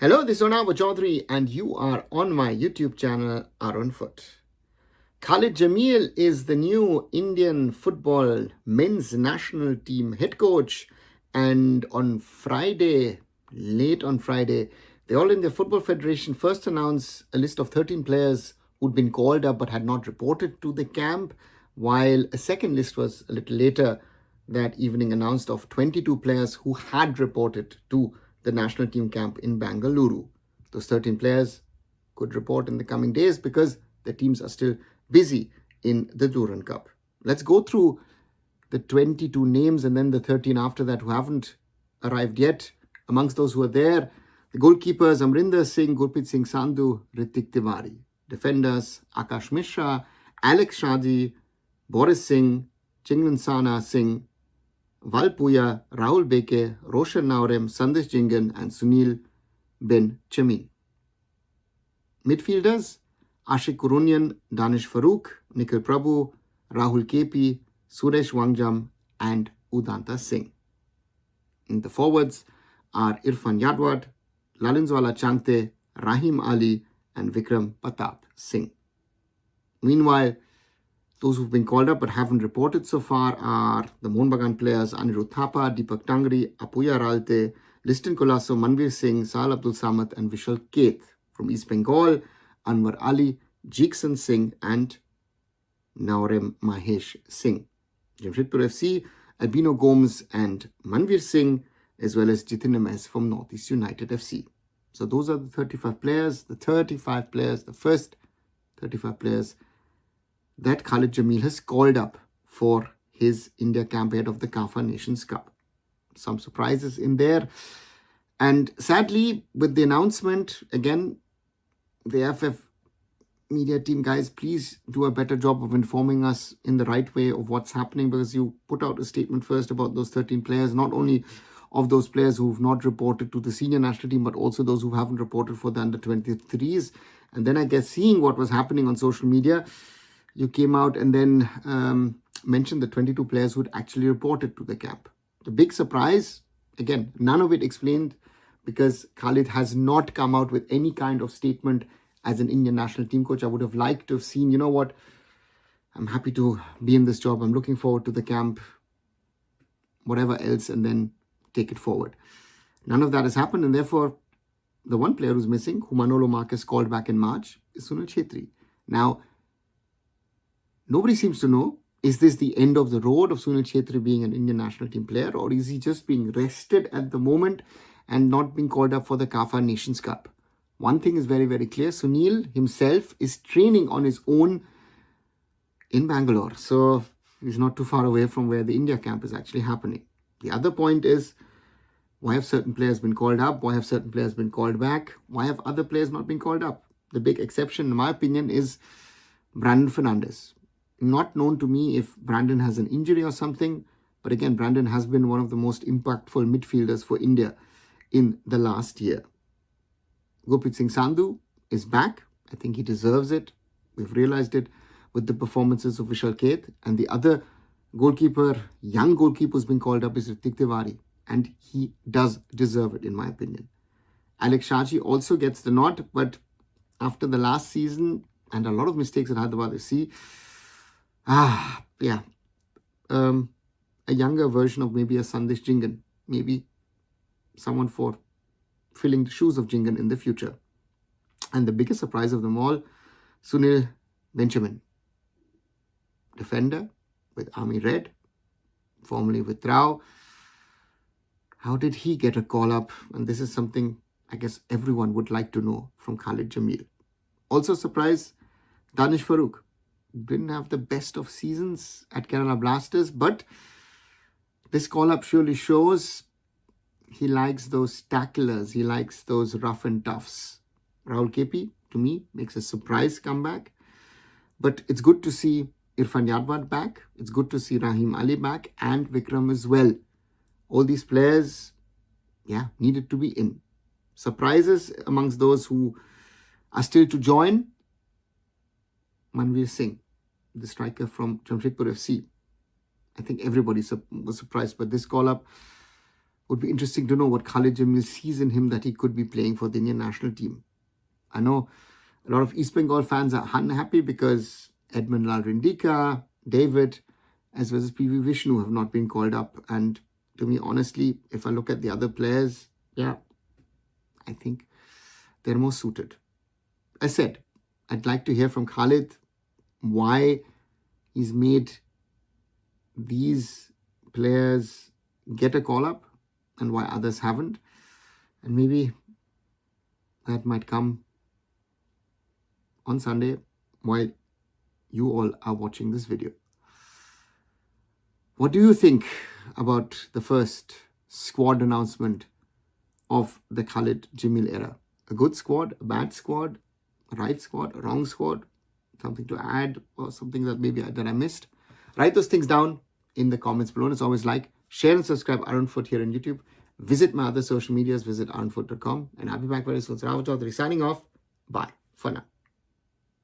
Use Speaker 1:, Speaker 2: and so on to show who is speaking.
Speaker 1: Hello, this is Arunava Chaudhuri, and you are on my YouTube channel, Arunfoot. Khalid Jamil is the new Indian football men's national team head coach, and on Friday, late on Friday, the All India Football Federation first announced a list of 13 players who'd been called up but had not reported to the camp, while a second list was a little later that evening announced of 22 players who had reported to the national team camp in Bangalore. Those 13 players could report in the coming days because the teams are still busy in the Duran Cup. Let's go through the 22 names and then the 13 after that who haven't arrived yet. Amongst those who are there, the goalkeepers Amrinder Singh, Gurpreet Singh Sandhu, Ritik Tiwari. Defenders Akash Mishra, Alex Shadi, Boris Singh, Chinglan Sana Singh, Valpuya, Rahul Beke, Roshan Naurem, Sandesh Jingan and Sunil Ben Chamin. Midfielders Ashik Kurunian, Danish Farooq, Nikhil Prabhu, Rahul KP, Suresh Wangjam and Udanta Singh. In the forwards are Irfan Yadwad, Lalinzwala Chante, Rahim Ali and Vikram Pratap Singh. Meanwhile, those who've been called up but haven't reported so far are the Mohun Bagan players Anirudh Thapa, Deepak Tangri, Apuya Ralte, Liston Kolaso, Manvir Singh, Sahal Abdul Samad and Vishal Keth. From East Bengal, Anwar Ali, Jeeksan Singh and Naurem Mahesh Singh. Jamshedpur FC, Albino Gomes and Manvir Singh, as well as Jitin MS from Northeast United FC. So those are the 35 players, the first 35 players that Khalid Jamil has called up for his India camp ahead of the CAFA Nations Cup. Some surprises in there. And sadly, with the announcement, again, the AIFF media team, guys, please do a better job of informing us in the right way of what's happening, because you put out a statement first about those 13 players, not only of those players who've not reported to the senior national team, but also those who haven't reported for the under-23s. And then I guess seeing what was happening on social media, you came out and then mentioned the 22 players who had actually reported to the camp. The big surprise, again, none of it explained because Khalid has not come out with any kind of statement as an Indian national team coach. I would have liked to have seen, you know what, I'm happy to be in this job. I'm looking forward to the camp, whatever else, and then take it forward. None of that has happened, and therefore the one player who's missing, who Manolo Marquez called back in March, is Sunil Chhetri. Now, nobody seems to know, is this the end of the road of Sunil Chhetri being an Indian national team player, or is he just being rested at the moment and not being called up for the CAFA Nations Cup? One thing is very, very clear. Sunil himself is training on his own in Bangalore. So he's not too far away from where the India camp is actually happening. The other point is, why have certain players been called up? Why have certain players been called back? Why have other players not been called up? The big exception, in my opinion, is Brandon Fernandes. Not known to me if Brandon has an injury or something, but again, Brandon has been one of the most impactful midfielders for India in the last year. Gurpreet Singh Sandhu is back. I think he deserves it. We've realized it with the performances of Vishal Keth. And the other goalkeeper, young goalkeeper who's been called up is Ritik Tiwari. And he does deserve it, in my opinion. Alex Shadi also gets the nod, but after the last season and a lot of mistakes at Hyderabad FC, a younger version of maybe a Sandesh Jingan, maybe someone for filling the shoes of Jingan in the future. And the biggest surprise of them all, Sunil Benjamin, defender with Army Red, formerly with Rao. How did he get a call up? And this is something I guess everyone would like to know from Khalid Jamil. Also surprise, Danish Farooq. Didn't have the best of seasons at Kerala Blasters, but this call-up surely shows he likes those tacklers. He likes those rough and toughs. Rahul KP, to me, makes a surprise comeback. But it's good to see Irfan Yadwad back. It's good to see Rahim Ali back and Vikram as well. All these players, needed to be in. Surprises amongst those who are still to join, Manvir Singh, the striker from Jamshedpur FC. I think everybody was surprised by this call-up. would be interesting to know what Khalid Jamil sees in him that he could be playing for the Indian national team. I know a lot of East Bengal fans are unhappy because Edmund Lalrindika, David, as well as PV Vishnu have not been called up. And to me, honestly, if I look at the other players, yeah, I think they're more suited. As said, I'd like to hear from Khalid why he's made these players get a call-up and why others haven't. And maybe that might come on Sunday while you all are watching this video. What do you think about the first squad announcement of the Khalid Jamil era? A good squad, a bad squad, a right squad, a wrong squad, something to add or something that maybe that I missed? Write those things down in the comments below. And as always, like, share and subscribe Arun Foot here on YouTube. Visit my other social medias, visit arunfoot.com. And I'll be back very soon. Arunava Chaudhuri signing off. Bye for now.